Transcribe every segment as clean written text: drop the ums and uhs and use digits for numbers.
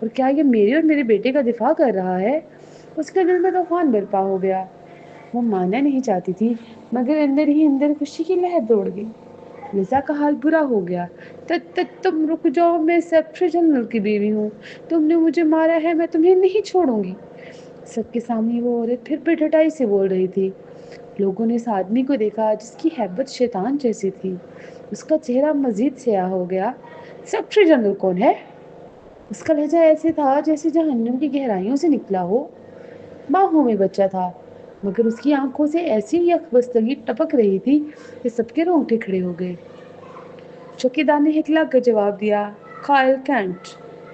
اور کیا یہ میرے اور میرے بیٹے کا دفاع کر رہا ہے؟ اس کے دل میں طوفان برپا ہو گیا۔ وہ ماننا نہیں چاہتی تھی، مگر اندر ہی اندر خوشی کی لہر دوڑ گئی۔ لزا کا حال برا ہو گیا۔ تم رک جاؤ، میں سیکٹری جنرل کی بیوی ہوں، تم نے مجھے مارا ہے، میں تمہیں نہیں چھوڑوں گی۔ سب کے سامنے وہ عورت پھر پٹھٹائی سے بول رہی تھی۔ لوگوں نے اس آدمی کو دیکھا جس کی ہیبت شیطان جیسی تھی۔ اس کا چہرہ مزید سیاہ ہو گیا۔ سیکٹری جنرل کون ہے؟ اس کا لہجہ ایسے تھا جیسے جہنم کی گہرائیوں سے نکلا ہو۔ باہوں میں بچہ تھا، مگر اس کی آنکھوں سے ایسی یکبستگی ٹپک رہی تھی کہ سب کے رونگٹے کھڑے ہو گئے۔ چوکیدار نے ہکلا کر جواب دیا، کائل کینٹ۔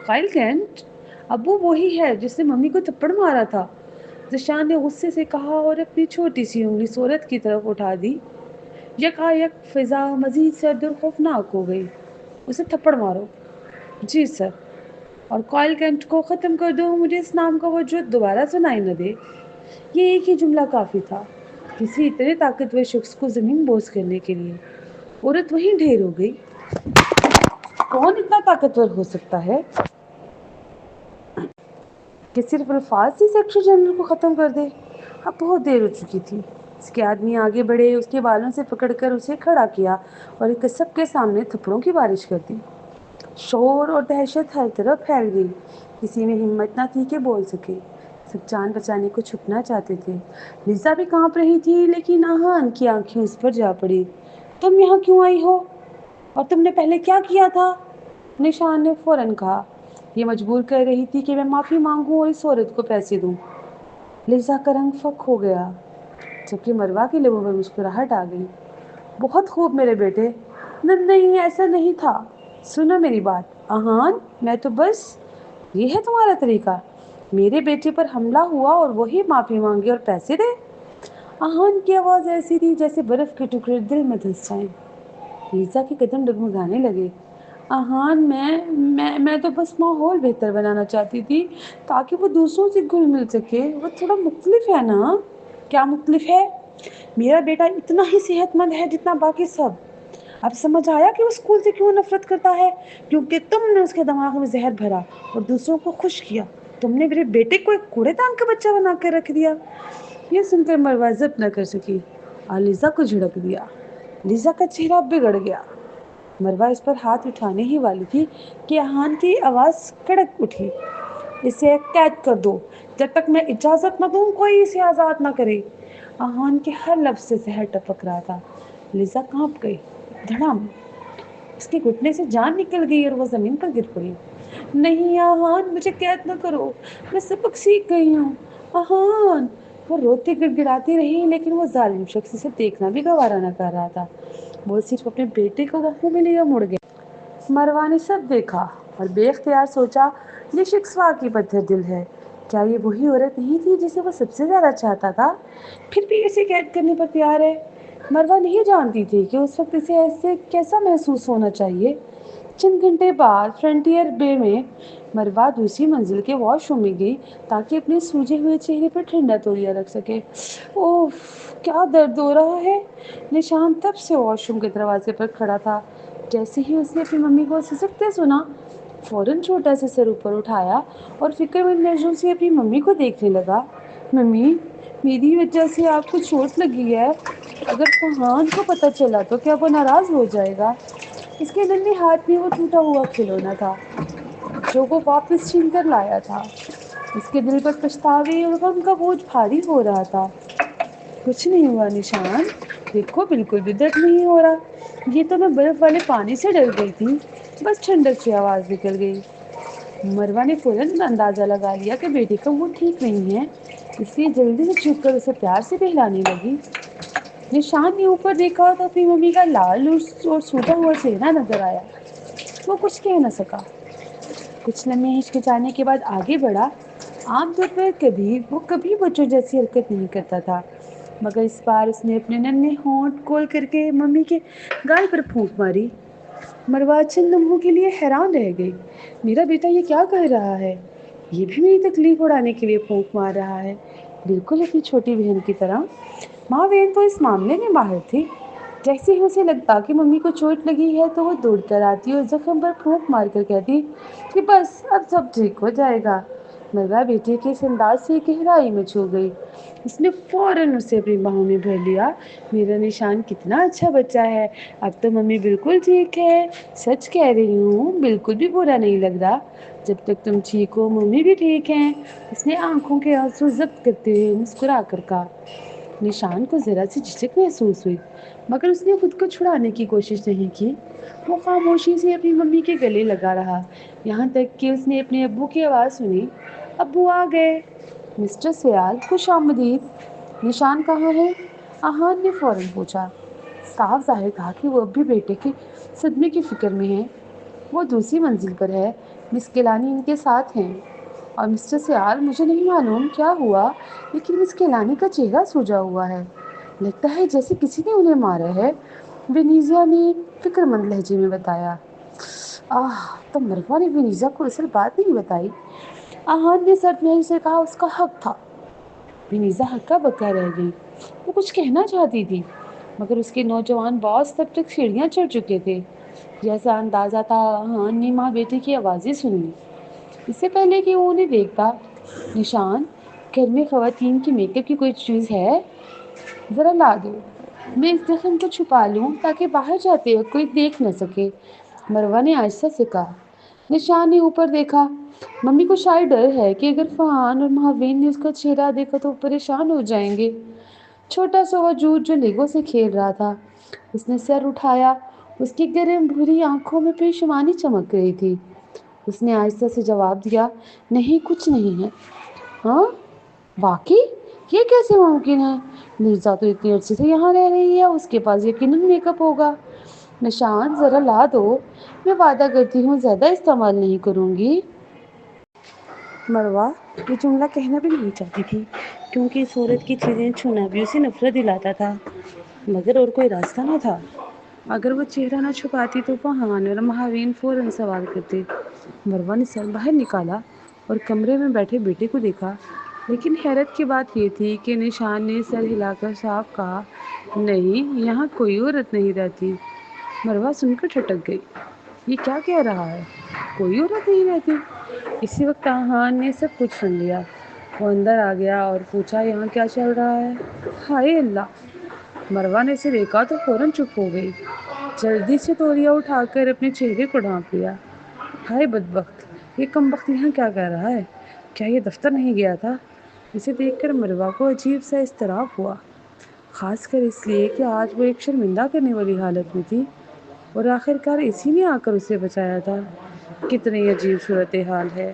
کائل کینٹ؟ ابو وہی ہے جس نے ممی کو تھپڑ مارا تھا، ذیشان نے غصے سے کہا اور اپنی چھوٹی سی انگلی صورت کی طرف اٹھا دی۔ یکایک فضا مزید سرد اور خوفناک ہو گئی۔ اسے تھپڑ مارو۔ جی سر۔ اور کائل کینٹ کو ختم کر دو، مجھے اس نام کا وجود دوبارہ سنائی نہ دے۔ یہ ایک ہی جملہ کافی تھا کسی اتنے طاقتور شخص کو زمین بوس کرنے کے لیے۔ عورت وہیں ڈھیر ہو گئی۔ کون اتنا طاقتور ہو سکتا ہے کہ صرف الفاظ سے سیکٹری جنرل کو ختم کر دے؟ اب بہت دیر ہو چکی تھی۔ اس کے آدمی آگے بڑھے، اس کے بالوں سے پکڑ کر اسے کھڑا کیا اور ایک سب کے سامنے تھپڑوں کی بارش کر دی۔ شور اور دہشت ہر طرف پھیل گئی۔ کسی میں ہمت نہ تھی کہ بول سکے۔ سب جان بچانے کو چھپنا چاہتے تھے۔ لزا بھی کانپ رہی تھی، لیکن آہان کی آنکھیں اس پر جا پڑی۔ تم یہاں کیوں آئی ہو؟ اور تم نے پہلے کیا کیا تھا؟ نشان نے فوراً کہا۔ یہ مجبور کر رہی تھی کہ میں معافی مانگوں اور اس عورت کو پیسے دوں۔ لزا کا رنگ فک ہو گیا، جبکہ مروہ کے لبوں پر مسکراہٹ آ گئی۔ بہت خوب میرے بیٹے۔ نہیں، ایسا نہیں تھا۔ سنو میری بات آہان، میں تو بس… یہ ہے تمہارا طریقہ؟ میرے بیٹے پر حملہ ہوا اور وہی معافی مانگے اور پیسے دے؟ آہان کی آواز ایسی تھی جیسے برف کے ٹکڑے دل میں دھس جائیں۔ لزا کے قدم ڈگمگانے لگے۔ آہان، میں تو بس ماحول بہتر بنانا چاہتی تھی تاکہ وہ دوسروں سے گھل مل سکے۔ وہ تھوڑا مختلف ہے نا؟ کیا مختلف ہے؟ میرا بیٹا اتنا ہی صحت مند ہے جتنا باقی سب۔ اب سمجھ آیا کہ وہ اسکول سے کیوں نفرت کرتا ہے؟ کیونکہ تم نے اس کے دماغ میں زہر بھرا اور دوسروں کو خوش کیا۔ تم نے میرے بیٹے کو ایک کوڑے دان کا بچہ بنا کر رکھ دیا۔ یہ سن کر مروہ ضبط نہ کر سکی اور لزا کو جھڑک دیا۔ لزا کا چہرہ بگڑ گیا۔ مروہ اس پر ہاتھ اٹھانے ہی والی تھی کہ آہان کی آواز کڑک اٹھی۔ اسے قید کر دو، جب تک میں اجازت نہ دوں کوئی اسے آزاد نہ کرے۔ آہان کے ہر لفظ سے زہر ٹپک رہا تھا۔ لزا کانپ گئی۔ دھڑام! اس کے گھٹنے سے جان نکل گئی اور وہ زمین پر گر پڑی۔ نہیں آہان، مجھے قید نہ کرو، میں سبق سیکھ گئی ہوں۔ آہان! وہ روتی گڑ گڑاتی رہی، لیکن وہ ظالم شخص اسے دیکھنا بھی گوارا نہ کر رہا تھا۔ وہ صرف اپنے بیٹے کو باہوں میں لے مڑ گیا۔ مروہ نے سب دیکھا اور بے اختیار سوچا، یہ شخص واقعی پتھر دل ہے۔ کیا یہ وہی عورت نہیں تھی جسے وہ سب سے زیادہ چاہتا تھا؟ پھر بھی اسے قید کرنے پر تیار ہے۔ مروہ نہیں جانتی تھی کہ اس وقت اسے ایسے کیسا محسوس ہونا چاہیے۔ چند گھنٹے بعد فرنٹیئر بے میں مروہ دوسری منزل کے واش روم میں گئی تاکہ اپنے سوجے ہوئے چہرے پر ٹھنڈا تولیہ رکھ سکے۔ اوف، کیا درد ہو رہا ہے۔ نشان تب سے واش روم کے دروازے پر کھڑا تھا۔ جیسے ہی اس نے اپنی ممی کو سسکتے سنا، فوراً چھوٹا سا سر اوپر اٹھایا اور فکر مند نظروں سے اپنی ممی کو دیکھنے لگا۔ ممی، میری وجہ سے آپ کو چوٹ لگی ہے، اگر فہان کو پتہ چلا تو کیا وہ ناراض ہو جائے گا؟ اس کے ننھے ہاتھ میں وہ ٹوٹا ہوا کھلونا تھا جو وہ واپس چھین کر لایا تھا۔ اس کے دل پر پچھتاوے اور غم کا بوجھ بھاری ہو رہا تھا۔ کچھ نہیں ہوا نشان، دیکھو بالکل بھی درد نہیں ہو رہا۔ یہ تو میں برف والے پانی سے ڈر گئی تھی، بس ٹھنڈک سے آواز نکل گئی۔ مروہ نے فوراً اندازہ لگا لیا کہ بیٹی کا منہ ٹھیک نہیں ہے، اس لیے جلدی سے چھپ کر اسے پیار سے بہلانے لگی۔ نشان نے اوپر دیکھا تو اپنی ممی کا لال اور سوجا ہوا چہرہ نظر آیا۔ وہ کچھ کہہ نہ سکا۔ کچھ لمحے ہچکچانے کے بعد آگے بڑھا۔ عام طور پر وہ کبھی بچوں جیسی حرکت نہیں کرتا تھا، مگر اس بار اس نے اپنے ننھے ہونٹ کھول کر کے ممی کے گال پر پھونک ماری۔ مروہ چند لمحوں کے لیے حیران رہ گئی۔ میرا بیٹا یہ کیا کہہ رہا ہے؟ یہ بھی میری تکلیف اڑانے کے لیے پھونک مار رہا ہے، بالکل اپنی چھوٹی بہن کی طرح۔ ماں بہن تو اس معاملے میں ماہر تھی۔ جیسے ہی اسے لگتا کہ ممی کو چوٹ لگی ہے تو وہ دوڑ کر آتی اور زخم پر پھونک مار کر کہتی کہ بس اب سب ٹھیک ہو جائے گا۔ مروا بیٹے کے اس انداز سے گہرائی میں چھو گئی۔ اس نے فوراً اسے اپنی باہوں میں بھر لیا۔ میرا نشان کتنا اچھا بچہ ہے، اب تو ممی بالکل ٹھیک ہے، سچ کہہ رہی ہوں، بالکل بھی برا نہیں لگ رہا، جب تک تم ٹھیک ہو ممی بھی ٹھیک ہیں۔ اس نے آنکھوں کے آنسو ضبط کرتے ہوئے مسکرا کر کہا۔ نشان کو ذرا سی جھجک محسوس ہوئی، مگر اس نے خود کو چھڑانے کی کوشش نہیں کی۔ وہ خاموشی سے اپنی ممی کے گلے لگا رہا، یہاں تک کہ اس نے اپنے ابو کی آواز سنی۔ ابو آ گئے۔ مسٹر سیال، خوش آمدید۔ نشان کہاں ہے؟ آہان نے فوراً پوچھا۔ صاف ظاہر تھا کہ وہ اب بھی بیٹے کے صدمے کی فکر میں ہے۔ وہ دوسری منزل پر ہے، مس کیلانی ان کے ساتھ ہیں۔ اور مسٹر سیال، مجھے نہیں معلوم کیا ہوا، لیکن مس کیلانی کا چہرہ سوجا ہوا ہے، لگتا ہے جیسے کسی نے انہیں مارا ہے، ونیزیا نے فکر مند لہجے میں بتایا۔ تو مروا نے ونیزا کو اصل بات نہیں بتائی؟ آہان نے سرد لہجے سے کہا۔ اس کا حق تھا۔ ونیزا ہکا بکا رہ گئی۔ وہ کچھ کہنا چاہتی تھی، مگر اس کے نوجوان باس تب تک سیڑھیاں چڑھ چکے تھے۔ جیسا اندازہ تھا آہان نے ماں بیٹے کی آوازیں سنی، اس سے پہلے کہ وہ انہیں دیکھتا۔ نشان، گھر میں خواتین کی میک اپ کی کوئی چیز ہے؟ ذرا لا دو، میں اس زخم کو چھپا لوں تاکہ باہر جاتے وقت کوئی دیکھ نہ سکے، مروا نے آہستہ سے کہا۔ نشان نے اوپر دیکھا۔ ممی کو شاید ڈر ہے کہ اگر فہان اور مہاوین نے اس کا چہرہ دیکھا تو پریشان ہو جائیں گے۔ چھوٹا سا وجود جو لیگو سے کھیل رہا تھا، اس نے سر اٹھایا۔ اس کی گرم بھوری آنکھوں میں پیشمانی چمک رہی تھی۔ اس نے آہستہ سے جواب دیا، نہیں کچھ نہیں ہے۔ ہاں؟ باقی؟ یہ کیسے ممکن ہے؟ مرزا تو اتنی عرصے سے یہاں رہ رہی ہے، اس کے پاس یقیناً میک اپ ہوگا۔ نشان، ذرا لا دو، میں وعدہ کرتی ہوں زیادہ استعمال نہیں کروں گی۔ مروا یہ جملہ کہنا بھی نہیں چاہتی تھی، کیونکہ اس عورت کی چیزیں چھونا بھی اسے نفرت دلاتا تھا، مگر اور کوئی راستہ نہ تھا۔ اگر وہ چہرہ نہ چھپاتی تو فہان اور مہاوین فوراً سوال کرتے۔ مروا نے سر باہر نکالا اور کمرے میں بیٹھے بیٹے کو دیکھا، لیکن حیرت کی بات یہ تھی کہ نشان نے سر ہلا کر صاف کہا، نہیں، یہاں کوئی عورت نہیں رہتی۔ مروا سن کر ٹھٹک گئی۔ یہ کیا کہہ رہا ہے؟ کوئی عورت نہیں رہتی؟ اسی وقت آہان نے سب کچھ سن لیا۔ وہ اندر آ گیا اور پوچھا، یہاں کیا چل رہا ہے؟ ہائے اللہ! مروا نے اسے دیکھا تو فوراً چپ ہو گئی، جلدی سے تولیہ اٹھا کر اپنے چہرے کو ڈھانپ لیا۔ ہائے بدبخت! یہ کمبخت یہاں کیا کر رہا ہے؟ کیا یہ دفتر نہیں گیا تھا؟ اسے دیکھ کر مروا کو عجیب سا اضطراب ہوا، خاص کر اس لیے کہ آج وہ ایک شرمندہ کرنے والی حالت میں تھی، اور آخرکار اسی نے آ کر اسے بچایا تھا۔ کتنی عجیب صورتحال ہے۔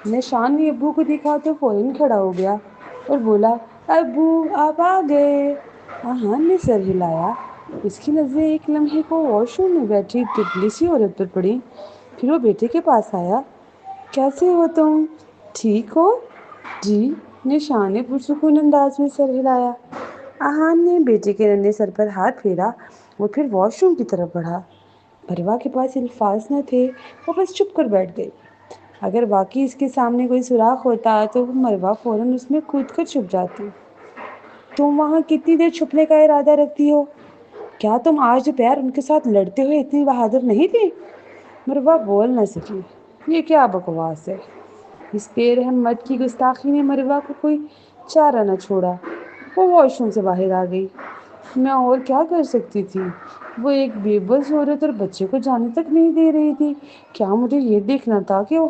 نشان نے ابو کو دیکھا تو فوراً کھڑا ہو گیا اور بولا، ابو آپ آ گئے۔ آہان نے سر ہلایا۔ اس کی نظریں ایک لمحے کو واش روم میں بیٹھی دبلی سی عورت پر پڑی، پھر وہ بیٹے کے پاس آیا۔ کیسے ہو تم؟ ٹھیک ہو؟ جی، نشان نے پرسکون انداز میں سر ہلایا۔ آہان نے بیٹے کے ننھے سر پر ہاتھ پھیرا اور پھر واش روم کی طرف بڑھا۔ مروا کے پاس الفاظ نہ تھے، وہ بس چپ کر بیٹھ گئی۔ اگر واقعی اس کے سامنے کوئی سوراخ ہوتا تو مروا فوراً اس میں کود کر چھپ جاتی۔ تم وہاں کتنی دیر چھپنے کا ارادہ رکھتی ہو؟ کیا تم آج دوپہر ان کے ساتھ لڑتے ہوئے اتنی بہادر نہیں تھی؟ مروا بول نہ سکی۔ یہ کیا بکواس ہے؟ اس بے رحم مرد کی گستاخی نے مروا کو کوئی چارہ نہ چھوڑا۔ وہ واش روم سے باہر آ گئی۔ میں اور کیا کر سکتی تھی؟ وہ ایک بے بس عورت اور بچے کو جانے تک نہیں دے رہی تھی۔ کیا مجھے یہ دیکھنا تھا کہ وہ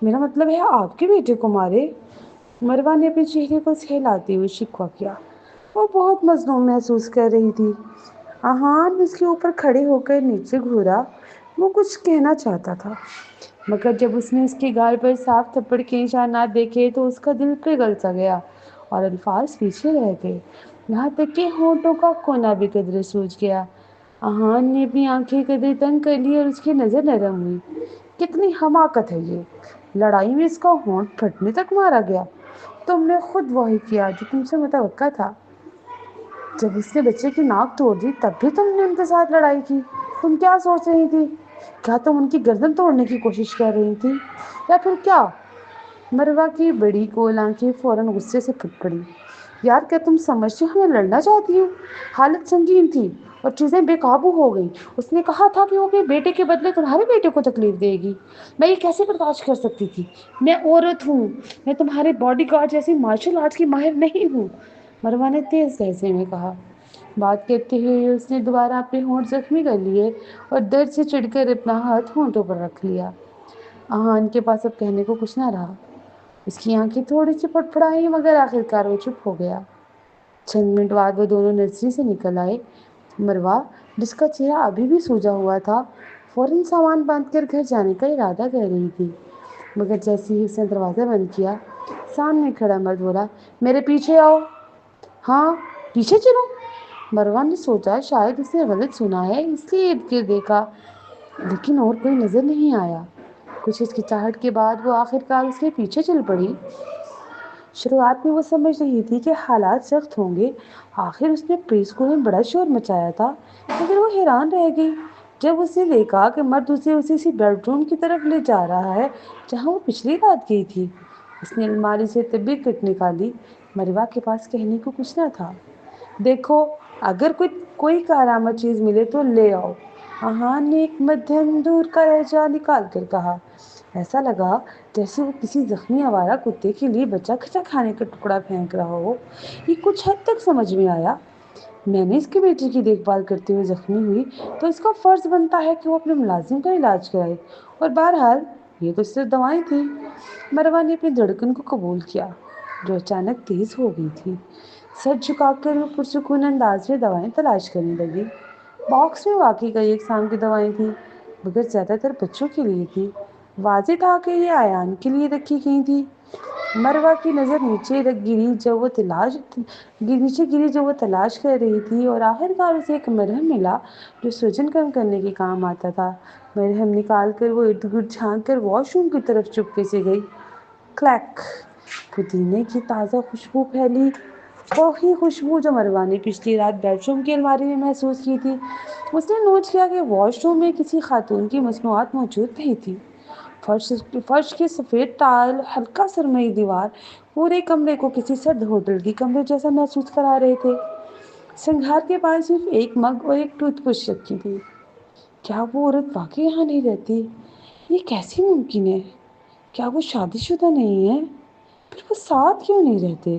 میرا مطلب ہے آپ کے بیٹے کو مارے؟ مروا نے اپنے چہرے کو سہلاتے ہوئے شکوہ کیا۔ وہ بہت مظلوم محسوس کر رہی تھی۔ آہان اس کے اوپر کھڑے ہو کر نیچے گھورا۔ وہ کچھ کہنا چاہتا تھا، مگر جب اس نے اس کے گال پر صاف تھپڑ کے نشانات دیکھے تو اس کا دل پگھل سا گیا اور الفاظ پیچھے رہ گئے، یہاں تک کہ ہونٹوں کا کونا بھی قدرے سوج گیا۔ آہان نے اپنی آنکھیں قدرے تنگ کر لی اور اس کی نظر نرم ہوئی۔ کتنی حماقت ہے یہ! لڑائی میں اس کا ہونٹ پھٹنے تک مارا گیا۔ تم نے خود وہی کیا جو تم سے متوقع تھا۔ جب اس نے بچے کی ناک توڑ دی تب بھی تم نے ان کے ساتھ لڑائی کی۔ تم کیا سوچ رہی تھی؟ کیا تم ان کی گردن توڑنے کی کوشش کر رہی تھی یا پھر کیا؟ مروا کی بڑی گول آنکھیں فوراً غصے سے پھٹ پڑی۔ یار کیا تم سمجھتی ہو میں لڑنا چاہتی ہوں؟ حالت سنگین تھی اور چیزیں بے قابو ہو گئیں۔ اس نے کہا تھا کہ وہ اپنے بیٹے کے بدلے تمہارے بیٹے کو تکلیف دے گی۔ میں یہ کیسے برداشت کر سکتی تھی؟ میں عورت ہوں، میں تمہارے باڈی گارڈ جیسی مارشل آرٹس کی ماہر نہیں ہوں، مروہ نے تیز لہجے میں کہا۔ بات کرتے ہوئے اس نے دوبارہ اپنے ہونٹ زخمی کر لیے اور درد سے چڑھ کر اپنا ہاتھ ہونٹوں پر رکھ لیا۔ آہان کے پاس اب کہنے کو کچھ نہ رہا۔ اس کی آنکھیں تھوڑی سی پڑپڑائیں مگر آخرکار وہ چپ ہو گیا۔ چند منٹ بعد وہ دونوں نرسری سے نکل آئے۔ مروہ، جس کا چہرہ ابھی بھی سوجا ہوا تھا، فوراً سامان باندھ کر گھر جانے کا ارادہ کر رہی تھی، مگر جیسے ہی اس نے دروازہ بند کیا، سامنے کھڑا مرد بولا، میرے پیچھے آؤ۔ ہاں، پیچھے چلوں؟ مروہ نے سوچا شاید اس نے غلط سنا ہے، اس لیے ارد گرد دیکھا، لیکن اور کوئی نظر نہیں آیا۔ کچھ ہچکچاہٹ کے بعد وہ آخرکار اس کے پیچھے چل پڑی۔ شروعات میں وہ سمجھ رہی تھی کہ حالات سخت ہوں گے، آخر اس نے پری اسکول میں بڑا شور مچایا تھا، مگر وہ حیران رہ گئی جب اس نے دیکھا کہ مرد اسے اسی بیڈ روم کی طرف لے جا رہا ہے جہاں وہ پچھلی رات گئی تھی۔ اس نے الماری سے طبی کٹ نکالی۔ مروہ کے پاس کہنے کو کچھ نہ تھا۔ دیکھو، اگر کوئی کارآمد چیز ملے تو لے آؤ، آہان نے ایک مدھم دور کا لہجہ نکال کر کہا۔ ایسا لگا جیسے وہ کسی زخمی آوارہ کتے کے لیے بچہ کھچا کھانے کا ٹکڑا پھینک رہا ہو۔ یہ کچھ حد تک سمجھ میں آیا۔ میں نے اس کے بیٹے کی دیکھ بھال کرتے ہوئے زخمی ہوئی تو اس کا فرض بنتا ہے کہ وہ اپنے ملازم کا علاج کرائے، اور بہرحال یہ تو صرف دوائیں تھیں۔ مروہ نے اپنی دھڑکن کو قبول کیا جو اچانک تیز ہو گئی تھی۔ سر جھکا کر وہ پرسکون انداز میں دوائیں تلاش کرنے لگی۔ باکس میں واقعی کئی اقسام کی دوائیں تھیں، مگر زیادہ تر بچوں کے لیے تھی۔ واضح تھا کہ یہ آیان کے لیے رکھی گئی تھی۔ مروہ کی نظر نیچے گری جب وہ تلاش کر رہی تھی، اور آخرکار اسے ایک مرہم ملا جو سوجن کم کرنے کے کام آتا تھا۔ مرہم نکال کر وہ ارد گرد جھانک کر واش روم کی طرف چپکے سے گئی۔ کلیک! پودینے کی تازہ خوشبو پھیلی، وہی خوشبو جو مروہ نے پچھلی رات بیڈ روم کی الماری میں محسوس کی تھی۔ اس نے نوٹ کیا کہ واش روم میں کسی خاتون کی مصنوعات موجود نہیں تھی۔ فرش کے سفید ٹائل، ہلکا سرمئی دیوار پورے کمرے کو کسی سرد ہوٹل کی کمرے جیسا محسوس کرا رہے تھے۔ سنگھار کے پاس صرف ایک مگ اور ایک ٹوتھ برش رکھی تھی۔ کیا وہ عورت واقعی یہاں نہیں رہتی؟ یہ کیسے ممکن ہے؟ کیا وہ شادی شدہ نہیں ہے؟ پھر وہ ساتھ کیوں نہیں رہتے؟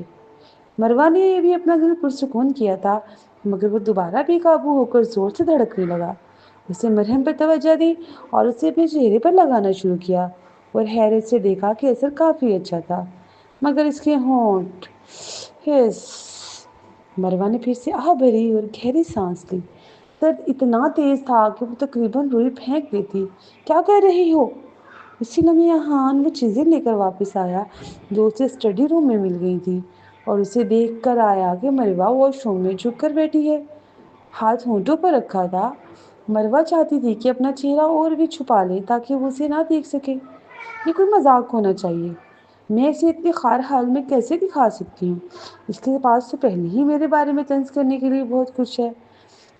مروہ نے بھی اپنا دل پرسکون کیا تھا، مگر وہ دوبارہ بے قابو ہو کر زور سے دھڑکنے لگا۔ اسے مرہم پر توجہ دی اور اسے اپنے چہرے پر لگانا شروع کیا، اور حیرت سے دیکھا کہ اثر کافی اچھا تھا، مگر اس کے ہونٹ ہس۔ مروہ نے پھر سے آہ بھری اور گہری سانس لی۔ درد اتنا تیز تھا کہ وہ تقریباً روئی پھینک دیتی۔ کیا کر رہی ہو؟ اسی لمحے آہان وہ چیزیں لے کر واپس آیا جو اسے اسٹڈی روم میں مل گئی تھی، اور اسے دیکھ کر آیا کہ مروہ واش روم میں جھک کر بیٹھی ہے، ہاتھ ہونٹوں پر رکھا تھا۔ مروہ چاہتی تھی کہ اپنا چہرہ اور بھی چھپا لے تاکہ وہ اسے نہ دیکھ سکے۔ یہ کوئی مذاق ہونا چاہیے۔ میں اسے اتنی خار حال میں کیسے دکھا سکتی ہوں؟ اس کے پاس تو پہلے ہی میرے بارے میں طنز کرنے کے لیے بہت کچھ ہے۔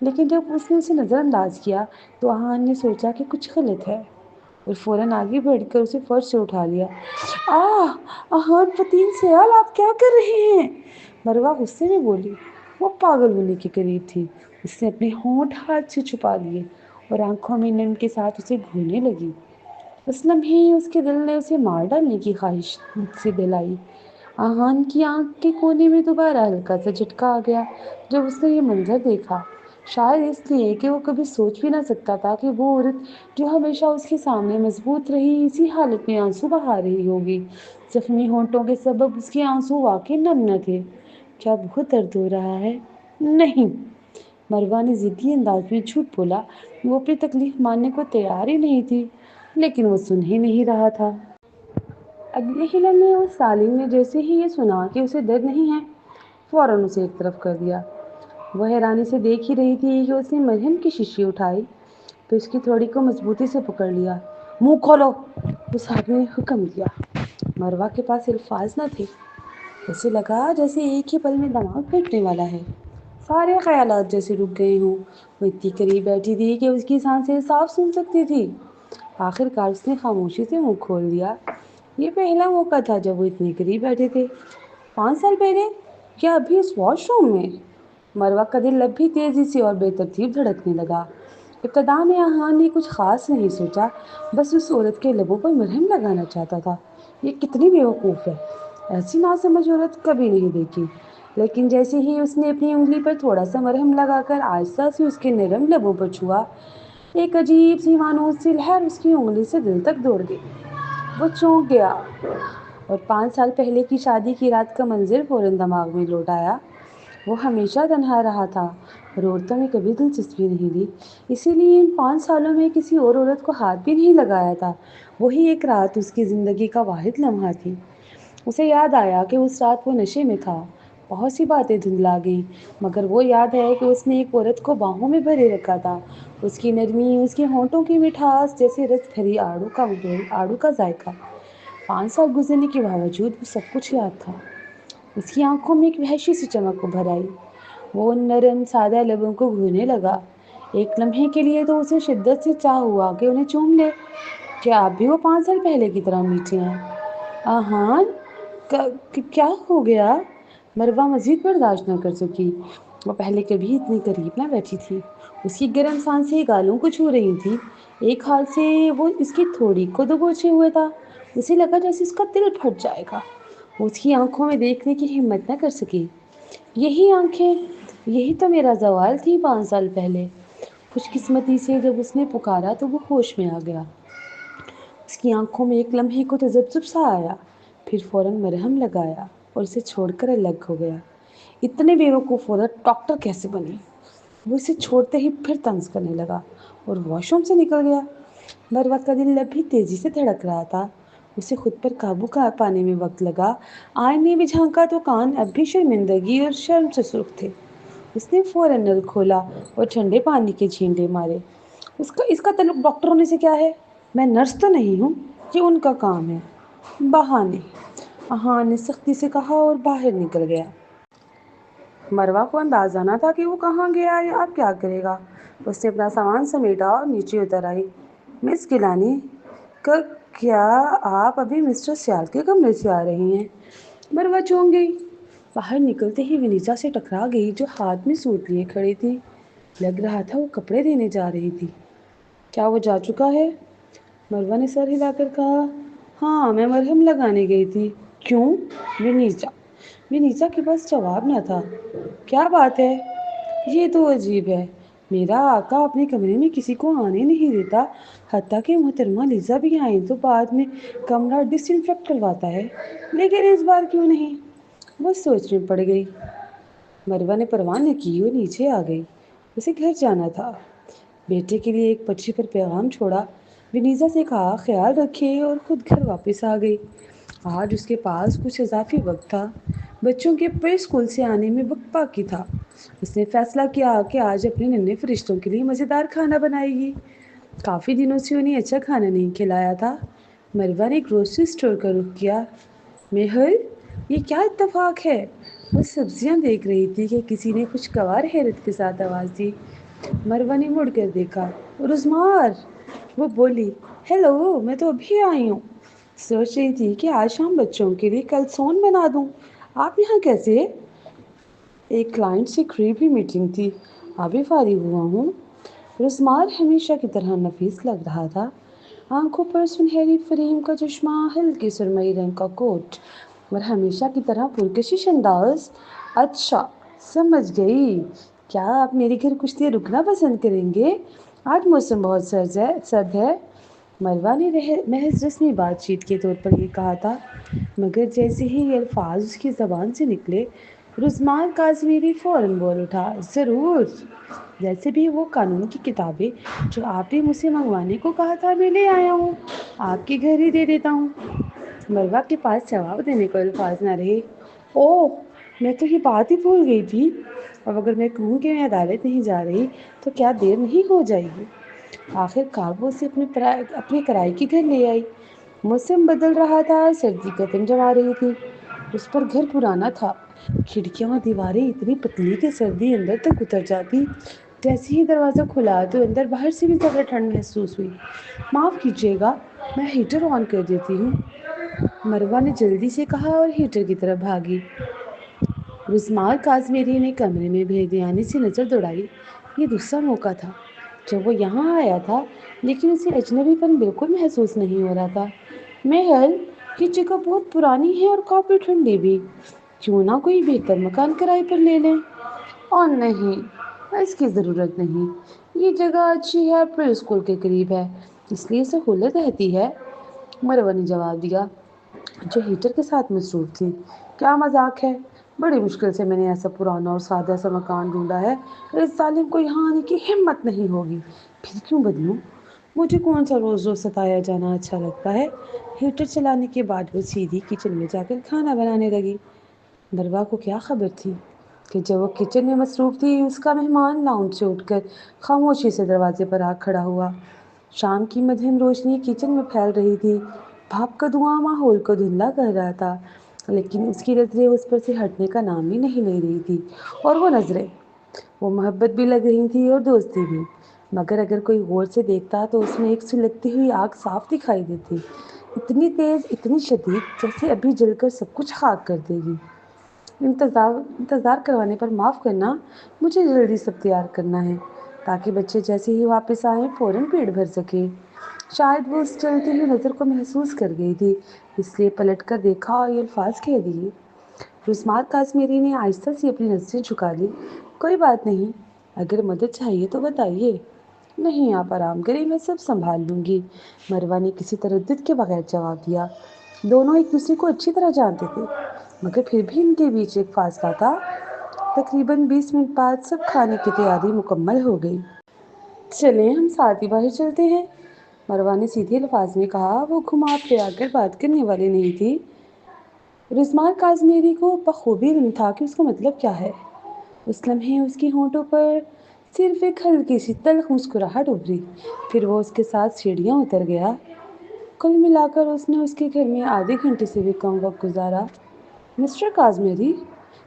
لیکن جب اس نے اسے نظر انداز کیا تو آہان نے سوچا کہ کچھ غلط ہے، اور فوراً آگے بڑھ کر اسے فرش سے اٹھا لیا۔ آہان فتین سیال، آپ کیا کر رہے ہیں؟ مروہ غصے میں بولی۔ وہ پاگل ہونے کے قریب تھی۔ اس نے اپنے ہونٹ ہاتھ سے چھپا لیے اور آنکھوں میں نم کے ساتھ اسے گھورنے لگی۔ اس لمحے اس کے دل نے اسے مار ڈالنے کی خواہش سے دلائی۔ آہان کی آنکھ کے کونے میں دوبارہ ہلکا سا جھٹکا آ گیا جب اس نے یہ منظر دیکھا، شاید اس لیے کہ وہ کبھی سوچ بھی نہ سکتا تھا کہ وہ عورت جو ہمیشہ اس کے سامنے مضبوط رہی اسی حالت میں آنسو بہا رہی ہوگی۔ زخمی ہونٹوں کے سبب اس کے آنسو واقعی نم نہ تھے۔ کیا بہت درد ہو رہا ہے؟ نہیں، مروہ نے ضدی انداز میں جھوٹ بولا۔ وہ اپنی تکلیف ماننے کو تیار ہی نہیں تھی، لیکن وہ سن ہی نہیں رہا تھا۔ اگلے ہی لمحے اس سالم نے جیسے ہی یہ سنا کہ اسے درد نہیں ہے، فوراً اسے ایک طرف کر دیا۔ وہ حیرانی سے دیکھ ہی رہی تھی کہ اس نے مرہم کی شیشی اٹھائی، پھر اس کی تھوڑی کو مضبوطی سے پکڑ لیا۔ منہ کھولو، اس آدمی نے حکم دیا۔ مروہ کے پاس الفاظ نہ تھے۔ اسے لگا جیسے ایک ہی پل میں دماغ پھٹنے والا ہے، سارے خیالات جیسے رک گئے ہوں۔ وہ اتنی قریب بیٹھی تھی کہ اس کی سانسیں صاف سن سکتی تھی۔ آخرکار اس نے خاموشی سے منہ کھول دیا۔ یہ پہلا موقع تھا جب وہ اتنے قریب بیٹھے تھے۔ 5 سال پہلے کیا ابھی اس واش روم میں؟ مروہ کا دل اب بھی تیزی سے اور بے ترتیب دھڑکنے لگا۔ ابتدا میں آہان نے کچھ خاص نہیں سوچا، بس اس عورت کے لبوں پر مرہم لگانا چاہتا تھا۔ یہ کتنی بیوقوف ہے، ایسی ناسمجھ عورت کبھی نہیں دیکھی۔ لیکن جیسے ہی اس نے اپنی انگلی پر تھوڑا سا مرہم لگا کر آہستہ سے اس کے نرم لبوں پر چھوا، ایک عجیب سی مانوس سی لہر اس کی انگلی سے دل تک دوڑ گئی۔ وہ چونک گیا اور 5 سال پہلے کی شادی کی رات کا منظر فوراً دماغ میں لوٹ آیا۔ وہ ہمیشہ تنہا رہا تھا اور عورتوں میں کبھی دلچسپی نہیں لی، اسی لیے ان 5 سالوں میں کسی اور عورت کو ہاتھ بھی نہیں لگایا تھا۔ وہی ایک رات اس کی زندگی کا واحد لمحہ تھی۔ اسے یاد آیا کہ اس رات وہ نشے میں تھا۔ بہت سی باتیں دھندلا گئیں، مگر وہ یاد ہے کہ اس نے ایک عورت کو باہوں میں بھرے رکھا تھا۔ اس کی نرمی، اس کے ہونٹوں کی مٹھاس، جیسے رس بھری آڑو کا ذائقہ۔ 5 سال گزرنے کے باوجود وہ سب کچھ یاد تھا۔ اس کی آنکھوں میں ایک وحشی سی چمک ابھر آئی۔ وہ ان نرم سادہ لبوں کو گھونے لگا۔ ایک لمحے کے لیے تو اسے شدت سے چاہ ہوا کہ انہیں چوم لے۔ کیا اب بھی وہ 5 سال پہلے کی طرح میٹھے ہیں؟ آہان، کیا ہو گیا؟ مروہ مزید برداشت نہ کر سکی۔ وہ پہلے کبھی اتنی قریب نہ بیٹھی تھی۔ اس کی گرم سانسیں گالوں کو چھو رہی تھی۔ ایک ہاتھ سے وہ اس کی تھوڑی کو دبوچے ہوئے تھا۔ اسے لگا جیسے اس کا دل پھٹ جائے گا۔ وہ اس کی آنکھوں میں دیکھنے کی ہمت نہ کر سکی۔ یہی آنکھیں، یہی تو میرا زوال تھی 5 سال پہلے۔ خوش قسمتی سے جب اس نے پکارا تو وہ ہوش میں آ گیا۔ اس کی آنکھوں میں ایک لمحے کو تذبذب سا آیا، پھر فوراً مرہم لگایا اور اسے چھوڑ کر الگ ہو گیا۔ اتنے بیوقوف عورت ڈاکٹر کیسے بنی؟ وہ اسے چھوڑتے ہی پھر طنز کرنے لگا اور واش روم سے نکل گیا۔ مروہ کا دل اب بھی تیزی سے دھڑک رہا تھا۔ اسے خود پر قابو پانے میں وقت لگا۔ آئینے میں جھانکا تو کان اب بھی شرمندگی اور شرم سے سرخ تھے۔ اس نے فوراً نل کھولا اور ٹھنڈے پانی کے چھینٹے مارے۔ اس کا تعلق ڈاکٹر ہونے سے کیا ہے؟ میں نرس تو نہیں ہوں، یہ ان کا کام ہے۔ بہانے، آہان نے سختی سے کہا اور باہر نکل گیا۔ مروہ کو اندازہ نہ تھا کہ وہ کہاں گیا یا اب کیا کرے گا۔ اس نے اپنا سامان سمیٹا اور نیچے اتر آئی۔ مس گیلانی، کیا آپ ابھی مسٹر سیال کے کمرے سے آ رہی ہیں؟ مروہ چونک گئی۔ باہر نکلتے ہی ونیتا سے ٹکرا گئی، جو ہاتھ میں سوٹ لیے کھڑی تھی۔ لگ رہا تھا وہ کپڑے دینے جا رہی تھی۔ کیا وہ جا چکا ہے؟ مروہ نے سر ہلا کر کہا۔ ہاں، میں مرہم لگانے گئی تھی۔ کیوں؟ ونیتا کے پاس جواب نہ تھا۔ کیا بات ہے؟ یہ تو عجیب ہے، میرا آقا اپنے کمرے میں کسی کو آنے نہیں دیتا، حتیٰ کہ محترمہ لیزا بھی آئیں تو بعد میں کمرہ ڈس انفیکٹ کرواتا ہے، لیکن اس بار کیوں نہیں؟ وہ سوچ میں پڑ گئی۔ مروہ نے پرواہ نہ کی، وہ نیچے آ گئی۔ اسے گھر جانا تھا۔ بیٹے کے لیے ایک پٹری پر پیغام چھوڑا، ونیزا سے کہا خیال رکھے، اور خود گھر واپس آ گئی۔ آج اس کے پاس کچھ اضافی وقت تھا۔ بچوں کے پری اسکول سے آنے میں وقت باقی تھا۔ اس نے فیصلہ کیا کہ آج اپنے ننھے فرشتوں کے لیے مزیدار کھانا بنائے گی۔ کافی دنوں سے انہیں اچھا کھانا نہیں کھلایا تھا۔ مروہ نے گروسری اسٹور کا رخ کیا۔ مہر، یہ کیا اتفاق ہے؟ وہ سبزیاں دیکھ رہی تھی کہ کسی نے خوشگوار حیرت کے ساتھ آواز دی۔ مروہ نے مڑ کر دیکھا۔ رزمار! وہ بولی۔ ہیلو، میں تو ابھی آئی ہوں۔ سوچ رہی تھی کہ آج شام بچوں کے لیے کلسون بنا دوں۔ آپ یہاں کیسے؟ ایک کلائنٹ سے قریبی میٹنگ تھی، ابھی فارغ ہوا ہوں۔ رزمار ہمیشہ کی طرح نفیس لگ رہا تھا۔ آنکھوں پر سنہری فریم کا چشمہ، ہلکے سرمئی رنگ کا کوٹ اور ہمیشہ کی طرح پرکشش انداز۔ اچھا، سمجھ گئی۔ کیا آپ میرے گھر کچھ دیر رکنا پسند کریں گے؟ آج موسم بہت سرد ہے۔ مروہ نے محض رسمی بات چیت کے طور پر یہ کہا تھا، مگر جیسے ہی یہ الفاظ اس کی زبان سے نکلے، رزمار کاظمیری فوراً بول اٹھا۔ ضرور، جیسے بھی وہ قانون کی کتابیں جو آپ نے مجھ سے منگوانے کو کہا تھا میں لے آیا ہوں، آپ کے گھر ہی دے دیتا ہوں۔ مروہ کے پاس جواب دینے کو الفاظ نہ رہے۔ اوہ، میں تو یہ بات ہی بھول گئی تھی۔ اب اگر میں کہوں کہ میں عدالت نہیں جا رہی تو کیا دیر نہیں ہو جائے گی؟ آخر کار وہ اسے اپنے کرائے کے گھر لے آئی۔ موسم بدل رہا تھا، سردی قدم جما رہی تھی۔ اس پر گھر پرانا تھا، کھڑکیاں اور دیواریں اتنی پتلی کہ سردی اندر تک اتر جاتی۔ جیسے ہی دروازہ کھلا تو اندر باہر سے بھی زیادہ ٹھنڈ محسوس ہوئی۔ معاف کیجیے گا، میں ہیٹر آن کر دیتی ہوں۔ مروہ نے جلدی سے کہا اور ہیٹر کی طرف بھاگی۔ رسمار کاظمیری نے کمرے میں بےدھیانی سے نظر دوڑائی۔ یہ دوسرا موقع تھا جب وہ یہاں آیا تھا، لیکن اسے اجنبی پن بالکل محسوس نہیں ہو رہا تھا۔ محل یہ جگہ بہت پرانی ہے اور کافی ٹھنڈی بھی، کیوں نہ کوئی بہتر مکان کرائے پر لے لیں؟ اور نہیں، اس کی ضرورت نہیں، یہ جگہ اچھی ہے، پر اسکول کے قریب ہے، اس لیے سہولت رہتی ہے، مروہ نے جواب دیا، جو ہیٹر کے ساتھ مصروف تھی۔ کیا مذاق ہے؟ بڑی مشکل سے میں نے ایسا پرانا اور سادہ سا مکان ڈھونڈا ہے، اس ظالم کو یہاں آنے کی ہمت نہیں ہوگی۔ پھر کیوں بدلوں؟ مجھے کون سا روز روز ستایا جانا اچھا لگتا ہے؟ ہیٹر چلانے کے بعد وہ سیدھی کچن میں جا کر کھانا بنانے لگی۔ مروہ کو کیا خبر تھی کہ جب وہ کچن میں مصروف تھی، اس کا مہمان لاؤنج سے اٹھ کر خاموشی سے دروازے پر آ کھڑا ہوا۔ شام کی مدھم روشنی کچن میں پھیل رہی تھی، بھاپ کا دھواں ماحول کو دھندلا کر رہا تھا، لیکن اس کی نظریں اس پر سے ہٹنے کا نام ہی نہیں لے رہی تھی۔ اور وہ نظریں، وہ محبت بھی لگ رہی تھی اور دوستی بھی، مگر اگر کوئی غور سے دیکھتا تو اس میں ایک سلگتی ہوئی آگ صاف دکھائی دیتی، اتنی تیز، اتنی شدید، جیسے ابھی جل کر سب کچھ خاک کر دے گی۔ انتظار کروانے پر معاف کرنا، مجھے جلدی سب تیار کرنا ہے تاکہ بچے جیسے ہی واپس آئیں فوراً پیٹ بھر سکے۔ شاید وہ اس چلتی ہوئی نظر کو محسوس کر گئی تھی، اس لیے پلٹ کر دیکھا اور یہ الفاظ کہہ دیے۔ رسمار کاظمیری نے آہستہ سی اپنی نظریں جھکا لی۔ کوئی بات نہیں، اگر مدد چاہیے تو بتائیے۔ نہیں، آپ آرام کریں، میں سب سنبھال لوں گی، مروہ نے کسی تردد کے بغیر جواب دیا۔ دونوں ایک دوسرے کو اچھی طرح جانتے تھے، مگر پھر بھی ان کے بیچ ایک فاصلہ تھا۔ تقریباً 20 منٹ بعد سب کھانے کی تیاری مکمل ہو گئی۔ چلیں ہم ساتھ ہی باہر چلتے ہیں، مروہ نے سیدھے الفاظ میں کہا۔ وہ گھما پھرا کر بات کرنے والی نہیں تھی۔ رسمار کاظمیری کو بخوبی علم تھا کہ اس کا مطلب کیا ہے۔ اس لمحے اس کی ہونٹوں پر صرف ایک ہلکی سی تلخ مسکراہٹ ابھری، پھر وہ اس کے ساتھ سیڑھیاں اتر گیا۔ کل ملا کر اس نے اس کے گھر میں آدھے گھنٹے سے بھی کم وقت گزارا۔ مسٹر کاظمیری،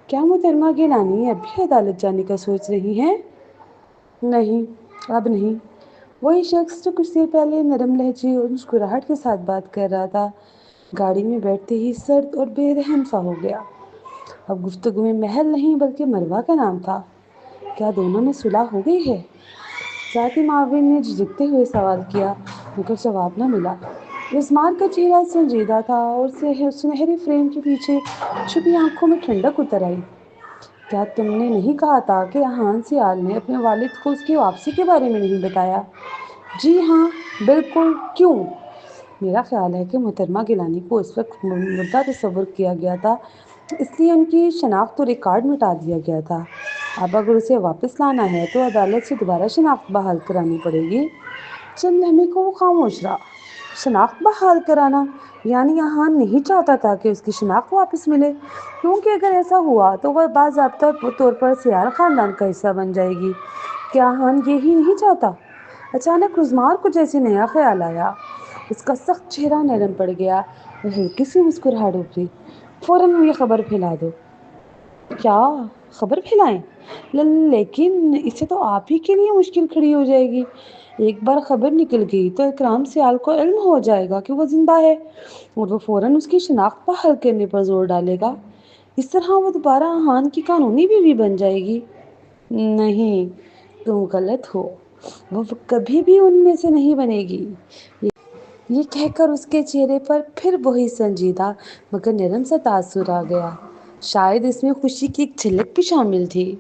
کیا محترمہ گیلانی اب بھی عدالت جانے کا سوچ رہی ہیں؟ نہیں، اب نہیں۔ وہی شخص جو کچھ دیر پہلے نرم لہجے اور مسکراہٹ کے ساتھ بات کر رہا تھا، گاڑی میں بیٹھتے ہی سرد اور بے رحم سا ہو گیا۔ اب گفتگو میں محل نہیں بلکہ مروہ کا نام تھا۔ کیا دونوں میں صلح ہو گئی ہے؟ ذاتی معاون نے جھجکتے ہوئے سوال کیا، مگر جواب نہ ملا۔ رسمار کا چہرہ سنجیدہ تھا اور سنہرے فریم کے پیچھے چھپی آنکھوں میں ٹھنڈک اتر آئی۔ کیا تم نے نہیں کہا تھا کہ احان سیال نے اپنے والد کو اس کی واپسی کے بارے میں نہیں بتایا؟ جی ہاں، بالکل۔ کیوں؟ میرا خیال ہے کہ محترمہ گیلانی کو اس وقت مردہ تصور کیا گیا تھا، اس لیے ان کی شناخت و ریکارڈ مٹا دیا گیا تھا۔ اب اگر اسے واپس لانا ہے تو عدالت سے دوبارہ شناخت بحال کرانی پڑے گی۔ چند لمحے کو وہ خاموش رہا۔ شناخت بحال کرانا؟ یعنی احان نہیں چاہتا تھا کہ اس کی شناخت واپس ملے، کیونکہ اگر ایسا ہوا تو وہ باضابطہ طور پر سیال خاندان کا حصہ بن جائے گی۔ کیا احان یہی نہیں چاہتا؟ اچانک رسمار کو جیسے نیا خیال آیا۔ اس کا سخت چہرہ نرم پڑ گیا اور ہلکی سی مسکراہٹ ابھری۔ فوراً یہ خبر پھیلا دو۔ کیا خبر پھیلائیں؟ لیکن اسے تو آپ ہی کے لیے مشکل کھڑی ہو جائے گی۔ ایک بار خبر نکل گئی تو اکرام سیال کو علم ہو جائے گا کہ وہ زندہ ہے، اور وہ فوراً اس کی شناخت بحال کرنے پر زور ڈالے گا۔ اس طرح وہ دوبارہ احان کی قانونی بیوی بن جائے گی۔ نہیں، تم غلط ہو، وہ کبھی بھی ان میں سے نہیں بنے گی۔ یہ کہہ کر اس کے چہرے پر پھر وہی سنجیدہ مگر نرم سا تاثر آ گیا۔ شاید اس میں خوشی کی ایک جھلک بھی شامل تھی۔